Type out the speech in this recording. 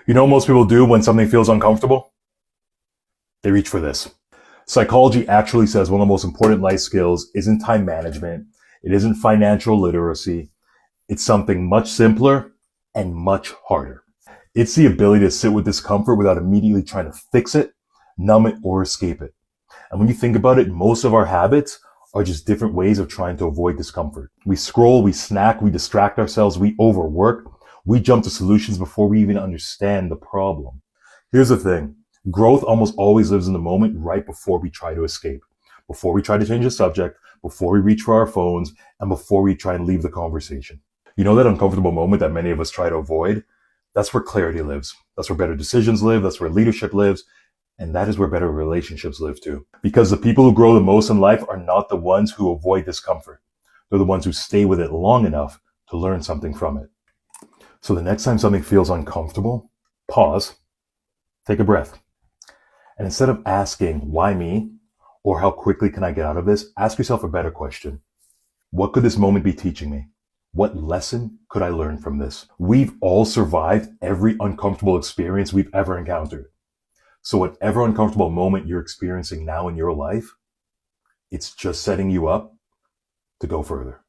You know what most people do when something feels uncomfortable? They reach for this. Psychology actually says one of the most important life skills isn't time management. It isn't financial literacy. It's something much simpler and much harder. It's the ability to sit with discomfort without immediately trying to fix it, numb it, or escape it. And when you think about it, most of our habits are just different ways of trying to avoid discomfort. We scroll, we snack, we distract ourselves, we overwork, we jump to solutions before we even understand the problem. Here's the thing. Growth almost always lives in the moment right before we try to escape, before we try to change the subject, before we reach for our phones, and before we try and leave the conversation. You know that uncomfortable moment that many of us try to avoid? That's where clarity lives. That's where better decisions live. That's where leadership lives. And that is where better relationships live too. Because the people who grow the most in life are not the ones who avoid discomfort. They're the ones who stay with it long enough to learn something from it. So the next time something feels uncomfortable, pause, take a breath. And instead of asking, why me? Or how quickly can I get out of this? Ask yourself a better question. What could this moment be teaching me? What lesson could I learn from this? We've all survived every uncomfortable experience we've ever encountered. So whatever uncomfortable moment you're experiencing now in your life, it's just setting you up to go further.